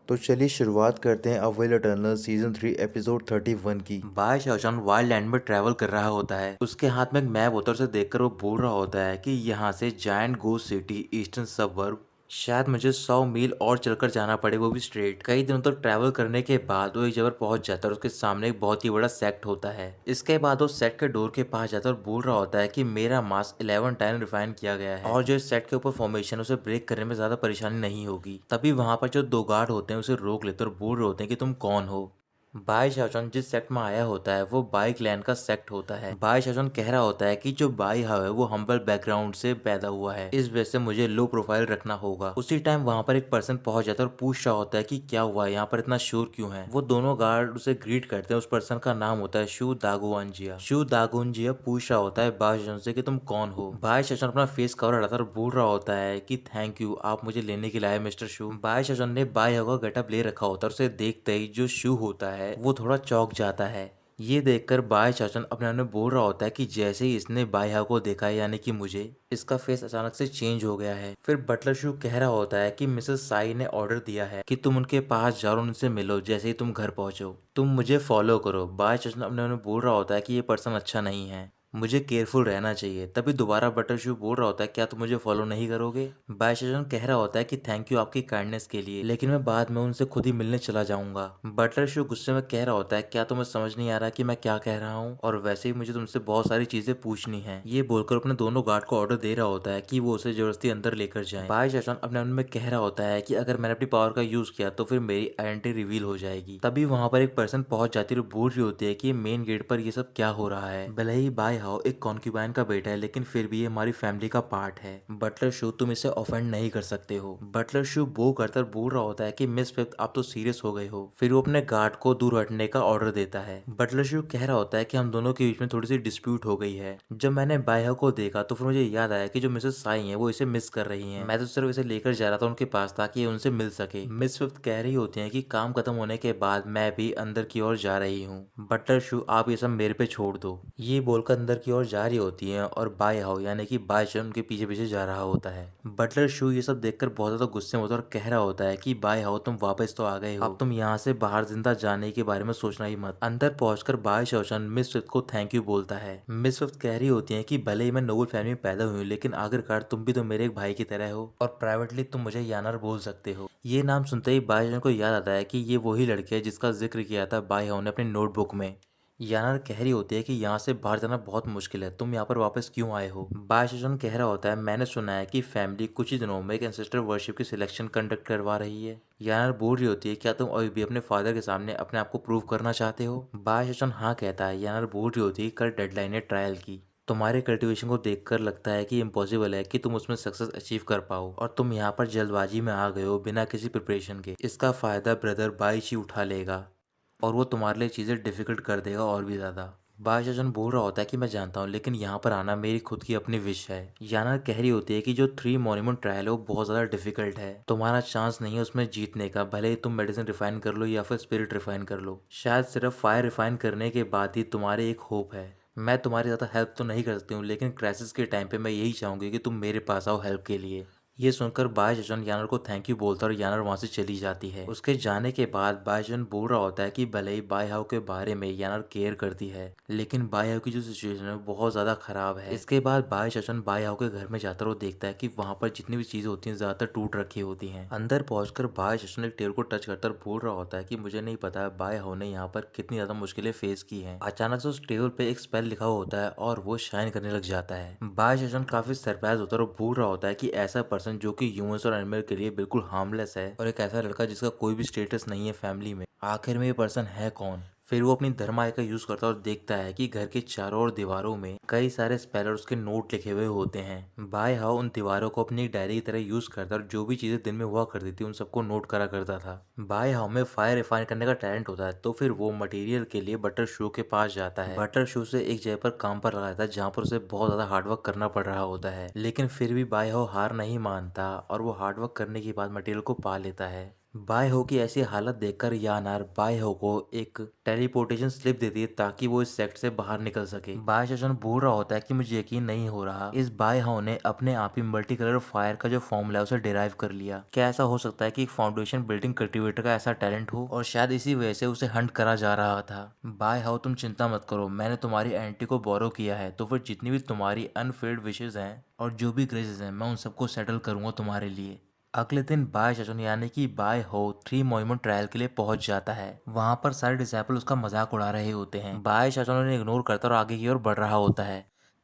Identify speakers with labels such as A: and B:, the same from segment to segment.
A: तो चलिए शुरुआत करते हैं अवेल इटर्नल सीजन 3 एपिसोड 31 की।
B: बाय शाओचन वाइल्ड लैंड में ट्रैवल कर रहा होता है। उसके हाथ में एक मैप होता है। उसे देखकर वो बोल रहा होता है कि यहाँ से जायंट गोस्ट सिटी ईस्टर्न सबवर्ब शायद मुझे 100 मील और चलकर जाना पड़े, वो भी स्ट्रेट। कई दिनों तक ट्रैवल करने के बाद वो एक जगह पहुंच जाता है और उसके सामने एक बहुत ही बड़ा सेक्ट होता है। इसके बाद वो सेक्ट के डोर के पास जाता है और बोल रहा होता है कि मेरा मास 11 टाइम रिफाइन किया गया है और जो इस सेट के ऊपर फॉर्मेशन उसे ब्रेक करने में ज्यादा परेशानी नहीं होगी। तभी वहां पर जो दो गार्ड होते हैं उसे रोक लेते हैं और बोल रहे होते हैं कि तुम कौन हो। बाय शाओचन जिस सेक्ट में आया होता है वो बाई क्लैन का सेक्ट होता है। बाय शाओचन कह रहा होता है कि जो बाई हाउ है वो हम्बल बैकग्राउंड से पैदा हुआ है, इस वजह से मुझे लो प्रोफाइल रखना होगा। उसी टाइम वहां पर एक पर्सन पहुंच जाता है और पूछ रहा होता है कि क्या हुआ, यहाँ पर इतना शोर क्यों है। वो दोनों गार्ड उसे ग्रीट करते हैं। उस पर्सन का नाम होता है शू दागुआनजिया। शू दागुनजिया पूछ रहा होता है बाय शाओचन से कि तुम कौन हो। बाय शाओचन अपना फेस कवर हटाता है और बोल रहा होता है कि थैंक यू, आप मुझे लेने के लिए आए मिस्टर शू। बाय शाओचन ने बाय हाउ का गेटअप ले रखा होता है और उसे देखते ही जो शू होता है वो थोड़ा चौंक जाता है। ये देखकर बाय चाचन अपने आप में बोल रहा होता है कि जैसे ही इसने बाय हाउ को देखा है, यानी कि मुझे, इसका फेस अचानक से चेंज हो गया है। फिर बटलर शू कह रहा होता है कि मिसेस साई ने ऑर्डर दिया है कि तुम उनके पास जाओ और उनसे मिलो जैसे ही तुम घर पहुंचो। तुम मुझे फॉलो करो। बाय चाचन अपने आप में बोल रहा होता है कि ये पर्सन अच्छा नहीं है, मुझे केयरफुल रहना चाहिए। तभी दोबारा बटर शू बोल रहा होता है क्या तुम मुझे फॉलो नहीं करोगे। बाय चाचन कह रहा होता है कि थैंक यू आपकी काइंडनेस के लिए, लेकिन मैं बाद में उनसे खुद ही मिलने चला जाऊंगा। बटलर शू गुस्से में कह रहा होता है क्या तुम्हें समझ नहीं आ रहा कि मैं क्या कह रहा हूँ, और वैसे ही मुझे तुमसे बहुत सारी चीजें पूछनी है। ये बोलकर अपने दोनों गार्ड को ऑर्डर दे रहा होता है कि वो उसे जबरदस्ती अंदर लेकर जाए। बाय चाचन अपने मन में कह रहा होता है कि अगर मैंने अपनी पावर का यूज किया तो फिर मेरी आइडेंटिटी रिवील हो जाएगी। तभी वहां पर एक पर्सन पहुंच जाती है और बोल रही होती है कि मेन गेट पर ये सब क्या हो रहा है। भले ही बाय हाउ एक कॉन्क्यूबाइन का बेटा है, लेकिन फिर भी ये हमारी फैमिली का पार्ट है। बटलर शू तुम इसे ऑफेंड नहीं कर सकते हो। बटलर शू बो करकर बोल रहा होता है कि मिस फिफ्थ आप तो सीरियस हो गए हो। फिर वो अपने गार्ड को दूर हटने का ऑर्डर देता है। बटलर शू कह रहा होता है कि हम दोनों के बीच में थोड़ी सी डिस्प्यूट हो गई है। जब मैंने बाय हाउ को देखा तो फिर मुझे याद आया कि जो मिसेस साई है वो इसे मिस कर रही है। मैं तो सिर्फ इसे लेकर जा रहा था उनके पास ताकि ये उनसे मिल सके। मिस फिफ्थ कह रही होती है कि काम खत्म होने के बाद मैं भी अंदर की ओर जा रही हूँ। बटलर शू आप ये सब मेरे पे छोड़ दो। ये बोलकर अंदर की ओर जा रही होती है और बाय हाउ यानी कि बाय चन उनके पीछे पीछे जा रहा होता है। बटलर शू ये सब देखकर बहुत ज्यादा गुस्से में होता है और कह रहा होता है कि बाय हाउ तुम वापस तो आ गए हो, अब तुम यहाँ से बाहर जिंदा जाने के बारे में सोचना ही मत। अंदर पहुंचकर बाय शाओचन मिस फिफ्थ को थैंक यू बोलता है। मिस फिफ्थ कह रही होती है कि भले ही मैं नोबल फैमिली में पैदा हुई हूँ, लेकिन आखिरकार तुम भी तो मेरे एक भाई की तरह हो और प्राइवेटली तुम मुझे यानर बोल सकते हो। ये नाम सुनते ही बाय शाओचन को याद आता है कि ये वही लड़की है जिसका जिक्र किया था बाय हाउ ने अपनी नोटबुक में। याना कह रही होती है कि यहाँ से बाहर जाना बहुत मुश्किल है, तुम यहाँ पर वापस क्यों आए हो। बायशजन कह रहा होता है मैंने सुना है कि फैमिली कुछ ही दिनों में एक एंसेस्टर वर्शिप की सिलेक्शन कंडक्ट करवा रही है। याना बोल रही होती है क्या तुम अभी भी अपने फादर के सामने अपने आप को प्रूव करना चाहते हो। बायशजन हाँ कहता है। याना बोल रही होती है कल डेडलाइन है ट्रायल की, तुम्हारे कल्टीवेशन को देखकर लगता है कि इम्पॉसिबल है कि तुम उसमें सक्सेस अचीव कर पाओ, और तुम यहाँ पर जल्दबाजी में आ गए हो बिना किसी प्रिपरेशन के। इसका फायदा ब्रदर बाईची उठा लेगा और वो तुम्हारे लिए चीज़ें डिफिकल्ट कर देगा और भी ज़्यादा। बायशजन बोल रहा होता है कि मैं जानता हूँ, लेकिन यहाँ पर आना मेरी खुद की अपनी विश है। याना कह रही होती है कि जो 3 मॉन्यूमेंट ट्रायल है वो बहुत ज़्यादा डिफिकल्ट है, तुम्हारा चांस नहीं है उसमें जीतने का। भले ही तुम मेडिसिन रिफाइन कर लो या फिर स्पिरिट रिफाइन कर लो, शायद सिर्फ फायर रिफाइन करने के बाद ही तुम्हारे एक होप है। मैं तुम्हारी ज़्यादा हेल्प तो नहीं कर सकती हूँ, लेकिन क्राइसिस के टाइम पे मैं यही चाहूँगी कि तुम मेरे पास आओ हेल्प के लिए। ये सुनकर बायशजन यानर को थैंक यू बोलता है और यानर वहां से चली जाती है। उसके जाने के बाद बायशजन बोल रहा होता है कि भले ही बाय हाउ के बारे में यानर केयर करती है, लेकिन बाय हाउ की जो सिचुएशन है वो बहुत ज्यादा खराब है। इसके बाद बायशजन बाय हाउ के घर में जाता है और देखता है कि वहां पर जितनी भी चीजें होती हैं ज्यादातर टूट रखी होती हैं। अंदर पहुंचकर बायशजन एक टेबल को टच करता और बोल रहा होता है कि मुझे नहीं पता बाय हाउ ने यहाँ पर कितनी ज्यादा मुश्किलें फेस की हैं। अचानक से उस टेबल पे एक स्पेल लिखा हुआ होता है और वो शाइन करने लग जाता है। बायशजन काफी सरप्राइज होता है और बोल रहा होता है कि ऐसा पर्सन जो कि ह्यूमंस और एनिमल के लिए बिल्कुल हार्मलेस है, और एक ऐसा लड़का जिसका कोई भी स्टेटस नहीं है फैमिली में, आखिर में ये पर्सन है कौन। फिर वो अपनी धर्माय का यूज करता है और देखता है कि घर के चारों ओर दीवारों में कई सारे स्पेल और उसके नोट लिखे हुए होते हैं। बाय हाउ उन दीवारों को अपनी डायरी की तरह यूज करता और जो भी चीजें दिन में हुआ करती थी उन सबको नोट करा करता था। बाय हाउ में फायर रिफाइन करने का टैलेंट होता है, तो फिर वो मटेरियल के लिए बटर शू के पास जाता है। बटर शू से एक जगह पर काम पर लगाता है जहाँ पर उसे बहुत ज्यादा हार्डवर्क करना पड़ रहा होता है, लेकिन फिर भी बाय हाउ हार नहीं मानता और वो हार्डवर्क करने के बाद मटेरियल को पा लेता है। बाय हो की ऐसी हालत देखकर यानार बाय हो को एक टेलीपोर्टेशन स्लिप देती है ताकि वो इस सेक्ट से बाहर निकल सके। बाय शजन बोल रहा होता है कि मुझे यकीन नहीं हो रहा, इस बाय हो ने अपने आप ही मल्टी कलर फायर का जो फॉर्मूला है उसे डिराइव कर लिया। क्या ऐसा हो सकता है कि एक फाउंडेशन बिल्डिंग कल्टीवेटर का ऐसा टैलेंट हो और शायद इसी वजह से उसे हंट करा जा रहा था। बाय हो तुम चिंता मत करो, मैंने तुम्हारी एंटी को बोरो किया है, तो फिर जितनी भी तुम्हारी अनफिल्ड विशेज हैं और जो भी ग्रेजेस हैं मैं उन सबको सेटल करूंगा तुम्हारे लिए। अगले दिन बाय शजन यानी कि बाय हो 3 मॉन्यूमेंट ट्रायल के लिए पहुंच जाता है। वहां पर सारे डिसाइपल उसका मजाक उड़ा रहे होते हैं। बाय शजन उन्हें इग्नोर करता और आगे की ओर बढ़ रहा होता है।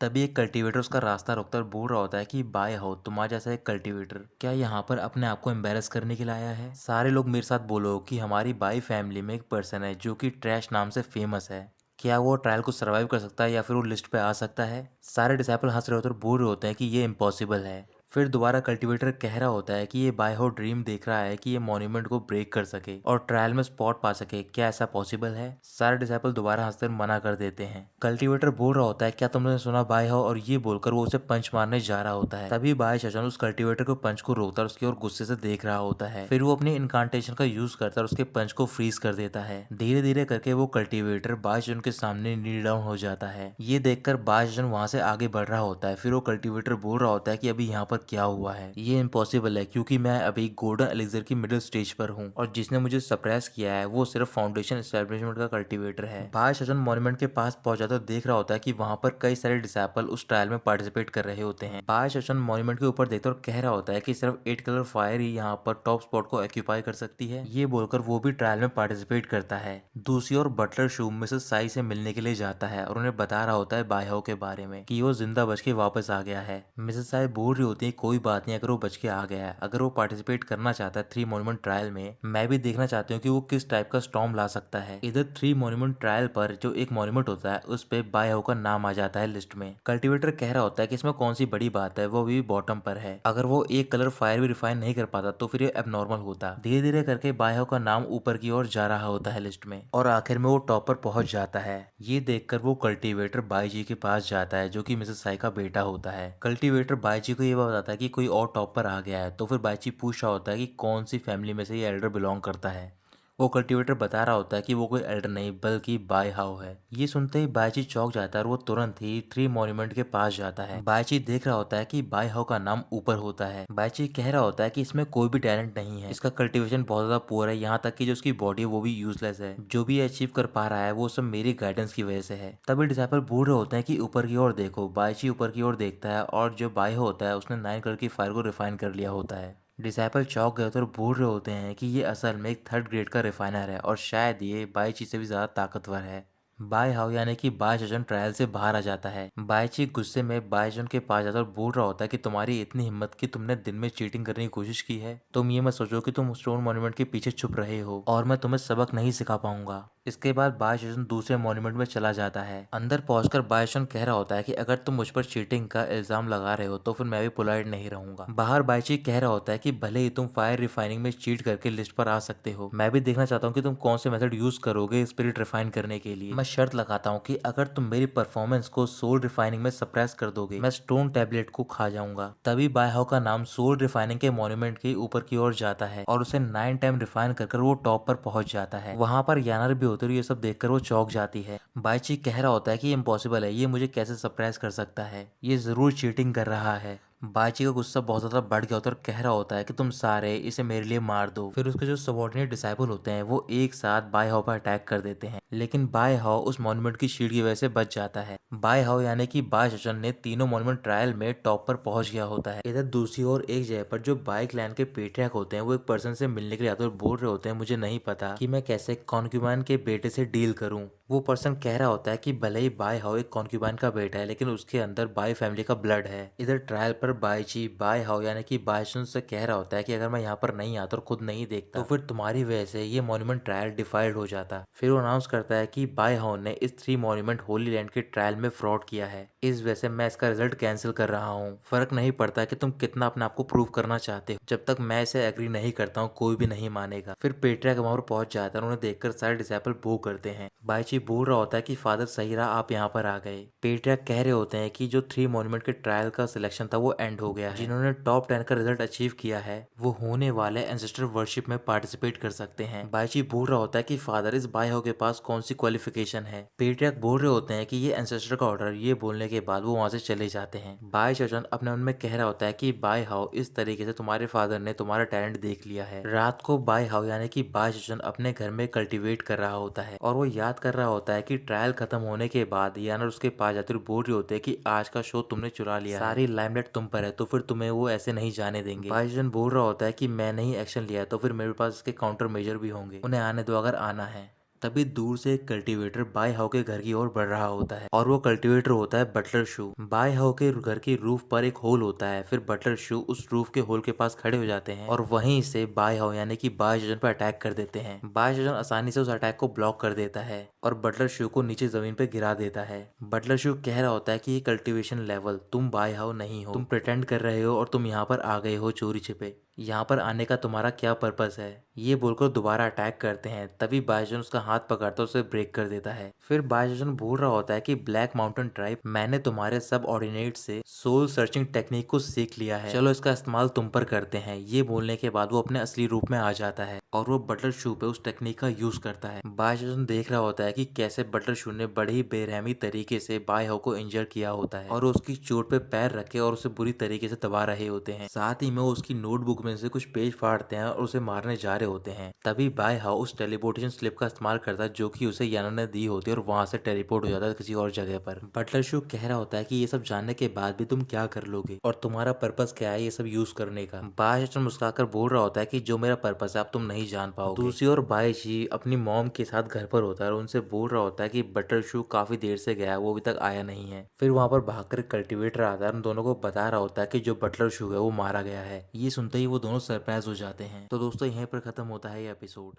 B: तभी एक कल्टीवेटर उसका रास्ता रोकता और बोल रहा होता है कि बाय हो तुम्हारा जैसा एक कल्टीवेटर क्या यहाँ पर अपने आप को एम्बेरस करने के लिए आया है? सारे लोग मेरे साथ बोलो कि हमारी बाय फैमिली में एक पर्सन है जो कि ट्रैश नाम से फेमस है। क्या वो ट्रायल को सरवाइव कर सकता है या फिर वो लिस्ट पे आ सकता है? सारे डिसाइपल हंस रहे होते और बोल रहे होते हैं कि ये इम्पॉसिबल है। फिर दोबारा कल्टीवेटर कह रहा होता है कि ये बाय हो ड्रीम देख रहा है कि ये मॉन्यूमेंट को ब्रेक कर सके और ट्रायल में स्पॉट पा सके। क्या ऐसा पॉसिबल है? सारे डिसाइपल दोबारा हंसकर मना कर देते हैं। कल्टीवेटर बोल रहा होता है क्या तुमने सुना बाय हो, और ये बोलकर वो उसे पंच मारने जा रहा होता है। तभी बाय शजन उस कल्टीवेटर को पंच को रोकता और उसकी ओर गुस्से से देख रहा होता है। फिर वो अपनी इनकांटेशन का यूज करता और उसके पंच को फ्रीज कर देता है। धीरे धीरे करके वो कल्टीवेटर बाय शजन के सामने नील डाउन हो जाता है। ये देखकर बाय शजन वहां से आगे बढ़ रहा होता है। फिर वो कल्टीवेटर बोल रहा होता है कि अभी यहाँ पर क्या हुआ है, ये इम्पॉसिबल है क्योंकि मैं अभी गोल्डन एलिक्सर की मिडिल स्टेज पर हूँ और जिसने मुझे सप्रेस किया है वो सिर्फ फाउंडेशन एस्टेब्लिशमेंट का कल्टीवेटर है। बाय शजन मॉन्यूमेंट के पास पहुंच जाता और देख रहा होता है कि वहां पर कई सारे डिसाइपल उस ट्रायल में पार्टिसिपेट कर रहे होते हैं। बाय शजन मॉन्यूमेंट के ऊपर देखता और कह रहा होता है कि सिर्फ 8 कलर फायर ही यहाँ पर टॉप स्पॉट को ऑक्यूपाई कर सकती है। ये बोलकर वो भी ट्रायल में पार्टिसिपेट करता है। दूसरी ओर बटलर शू मिसेस साई से मिलने के लिए जाता है और उन्हें बता रहा होता है बाय हो के बारे में कि वो जिंदा बच के वापस आ गया है। मिसेस साई बोल रही होती है कोई बात नहीं, अगर वो बच के आ गया है, अगर वो पार्टिसिपेट करना चाहता है 3 मॉन्यूमेंट ट्रायल में, मैं भी देखना चाहती हूँ कि वो किस टाइप का स्टॉर्म ला सकता है। इधर 3 मॉन्यूमेंट ट्रायल पर जो एक मॉन्यूमेंट होता है उस पे बाय हो का नाम आ जाता है लिस्ट में। कल्टीवेटर कह रहा होता है कि इसमें कौन सी बड़ी बात है, वो भी बॉटम पर है। अगर वो एक कलर फायर भी रिफाइन नहीं कर पाता तो फिर ये एबनॉर्मल होता। धीरे धीरे करके बाय हो का नाम ऊपर की ओर जा रहा होता है लिस्ट में और आखिर में वो टॉप पर पहुंच जाता है। ये देखकर वो कल्टीवेटर बाई जी के पास जाता है जो कि मिसेस साई का बेटा होता है। कल्टीवेटर बाई जी को ये बताता है कि कोई और टॉप पर आ गया है, तो फिर बाई जी पूछ रहा होता है कि कौन सी फैमिली में से ये एल्डर बिलोंग करता है। वो कल्टीवेटर बता रहा होता है कि वो कोई एल्डर नहीं बल्कि बाय हाउ है। ये सुनते ही बायची चौंक जाता है और वो तुरंत ही 3 मॉन्यूमेंट के पास जाता है। बायची देख रहा होता है कि बाय हाउ का नाम ऊपर होता है। बायची कह रहा होता है कि इसमें कोई भी टैलेंट नहीं है, इसका कल्टीवेशन बहुत ज्यादा पुअर है, यहाँ तक कि जो उसकी बॉडी है वो भी यूजलेस है। जो भी अचीव कर पा रहा है वो सब मेरी गाइडेंस की वजह से है। तभी डिसाइपल बोल रहे होते हैं कि ऊपर की ओर देखो। बायची ऊपर की ओर देखता है और जो बाय होता है उसने 9 कलर की फायर को रिफाइन कर लिया होता है। डिसाइपल चौंक गए होते और बोल रहे होते हैं कि ये असल में एक 3rd ग्रेड का रिफाइनर है और शायद ये बायची से भी ज्यादा ताकतवर है। बाय हाउ यानी कि बाय शजन ट्रायल से बाहर आ जाता है। बायची गुस्से में बाय शजन के पास जाता और बोल रहा होता है कि तुम्हारी इतनी हिम्मत कि तुमने दिन में चीटिंग करने की कोशिश की है। तुम ये मत सोचो कि तुम स्टोन मॉन्यूमेंट के पीछे छुप रहे हो और मैं तुम्हें सबक नहीं सिखा पाऊंगा। इसके बाद बाय शजन दूसरे मॉन्यूमेंट में चला जाता है। अंदर पहुंचकर बाय शजन कह रहा होता है कि अगर तुम मुझ पर चीटिंग का इल्जाम लगा रहे हो तो फिर मैं भी पोलाइट नहीं रहूंगा। बाहर बायची कह रहा होता है कि भले ही तुम फायर रिफाइनिंग में चीट करके लिस्ट पर आ सकते हो, मैं भी देखना चाहता हूँ कि तुम कौन से मेथड यूज करोगे स्पिरिट रिफाइन करने के लिए। मैं शर्त लगाता हूँ कि अगर तुम मेरी परफॉर्मेंस को सोल रिफाइनिंग में सप्रेस कर दोगे मैं स्टोन टैबलेट को खा जाऊंगा। तभी बाय हाउ का नाम सोल रिफाइनिंग के मॉन्यूमेंट के ऊपर की ओर जाता है और उसे 9 टाइम रिफाइन कर वो टॉप पर पहुंच जाता है। वहां पर यानर भी होते और ये सब देखकर वो चौंक जाती है। बायची कह रहा होता है कि इम्पॉसिबल है, ये मुझे कैसे सप्रेस कर सकता है, ये जरूर चीटिंग कर रहा है। बायची का गुस्सा बहुत ज्यादा बढ़ गया होता है और कह रहा होता है कि तुम सारे इसे मेरे लिए मार दो। फिर उसके जो सबॉर्डिनेट डिसाइपल होते हैं वो एक साथ बाय हाउ पर अटैक कर देते हैं, लेकिन बाय हाउ उस मॉन्यूमेंट की शील्ड की वजह से बच जाता है। बाय हाउ यानी कि बाय शजन ने तीनों मॉन्यूमेंट ट्रायल में टॉप पर पहुंच गया होता है। इधर दूसरी ओर एक जगह पर जो बाइक लैंड के पेट्रियार्क होते हैं वो एक पर्सन से मिलने के लिए आते हैं और बोल रहे होते हैं मुझे नहीं पता कि मैं कैसे कॉन्क्यूबाइन के बेटे से डील करूं। वो पर्सन कह रहा होता है कि भले ही बाय हाउ एक कॉन्क्यूबाइन का बेटा है लेकिन उसके अंदर बाय फैमिली का ब्लड है। इधर ट्रायल पर बायची बाय हाउ यानी कि बाय शजन से कह रहा होता है कि अगर मैं यहाँ पर नहीं आता और खुद नहीं देखता तो फिर तुम्हारी वजह से ये मॉन्यूमेंट ट्रायल डिफाइल्ड हो जाता। फिर वो अनाउंस करता है कि बाय हाउ ने इस 3 मॉन्यूमेंट होली लैंड के ट्रायल ट्रायल में फ्रॉड किया है, इस वजह से मैं इसका रिजल्ट कैंसिल कर रहा हूँ। फर्क नहीं पड़ता कि तुम कितना अपने आप को प्रूव करना चाहते हो, जब तक मैं इसे एग्री नहीं करता हूँ कोई भी नहीं मानेगा। फिर पेट्रियाक वहां पर पहुंच जाता है और उन्हें देखकर सारे डिसाइपल बो करते हैं। बाइची बोल रहा होता है कि फादर सही रहा, आप यहाँ पर आ गए। पेट्रियाक कह रहे होते हैं कि जो 3 मॉन्यूमेंट के ट्रायल का सिलेक्शन था वो एंड हो गया है। जिन्होंने टॉप 10 का रिजल्ट अचीव किया है वो होने वाले एंसेस्टर वर्शिप में पार्टिसिपेट कर सकते हैं। बाइची बोल रहा होता है कि फादर इस बाई हाउ के पास कौन सी क्वालिफिकेशन है। पेट्रियाक बोल रहे होते हैं कि ये एंसेस्टर का ऑर्डर। ये बोलने के बाद वो वहां से चले जाते हैं। बाई चचन अपने मन में कह रहा होता है कि बाई हाउ इस तरीके से तुम्हारे फादर ने तुम्हारा टैलेंट देख लिया है। रात को बाई हाउ यानी कि बाई चचन अपने घर में कल्टीवेट कर रहा होता है और वो याद कर रहा होता है कि ट्रायल खत्म होने के बाद यानर उसके पास जाते और बोल रहे होते हैं कि आज का शो तुमने चुरा लिया, सारी लाइमलाइट तुम पर है, तो फिर तुम्हें वो ऐसे नहीं जाने देंगे। बाई चचन बोल रहा होता है कि मैंने ही एक्शन लिया है तो फिर मेरे पास इसके काउंटर मेजर भी होंगे, उन्हें आने दो अगर आना है। तभी दूर से एक कल्टीवेटर बाई हाउ के घर की ओर बढ़ रहा होता है और वो कल्टीवेटर होता है बटलर शू। बाई हाउ के घर की रूफ पर एक होल होता है। फिर बटलर शू उस रूफ के होल के पास खड़े हो जाते हैं और वहीं से बाई हाउ यानी कि बाई चचन पर अटैक कर देते हैं। बाई चचन आसानी से उस अटैक को ब्लॉक कर देता है और बटलर शू को नीचे जमीन पे गिरा देता है। बटलर शू कह रहा होता है कि ये कल्टीवेशन लेवल, तुम बाई हाउ नहीं हो, तुम प्रिटेंड कर रहे हो और तुम यहाँ पर आ गए हो चोरी छिपे। यहाँ पर आने का तुम्हारा क्या पर्पस है। ये बोलकर दोबारा अटैक करते हैं। तभी बाइजन उसका हाथ पकड़ता उसे ब्रेक कर देता है। फिर बाइजन बोल रहा होता है कि ब्लैक माउंटेन ट्राइब, मैंने तुम्हारे सब ऑर्डिनेट से सोल सर्चिंग टेक्निक को सीख लिया है, चलो इसका इस्तेमाल तुम पर करते हैं। ये बोलने के बाद वो अपने असली रूप में आ जाता है और वो बटलर शू पे उस टेक्निक का यूज करता है। बाइजन देख रहा होता है कि कैसे बटलर शू ने बड़ी ही बेरहमी तरीके से बाई हाउ को इंजर किया होता है और उसकी चोट पे पैर रखे और उसे बुरी तरीके से दबा रहे होते हैं। साथ ही में वो उसकी नोटबुक में से कुछ पेज फाड़ते हैं और उसे मारने जा रहे होते हैं। तभी बाई हाउ उस टेलीपोर्टेशन स्लिप का इस्तेमाल करता है जो कि उसे याना ने दी होती है और वहां से टेलीपोर्ट हो जाता है किसी और जगह पर। बटलर शू कह रहा होता है कि ये सब जानने के बाद भी तुम क्या कर लोगे और तुम्हारा पर्पस क्या है ये सब यूज करने का। बाई चचन मुस्कुराकर बोल रहा होता है कि जो मेरा पर्पस है अब तुम नहीं जान पाओगे। दूसरी ओर बाई जी अपनी मॉम के साथ घर पर होता है और उनसे बोल रहा होता है कि बटलर शू काफी देर से गया है, वो अभी तक आया नहीं है। फिर वहां पर भागकर कल्टीवेटर आता है और उन दोनों को बता रहा होता है कि जो बटलर शू है वो मारा गया है। ये सुनते ही वो दोनों सरप्राइज हो जाते हैं। तो दोस्तों यहीं पर खत्म होता है ये एपिसोड।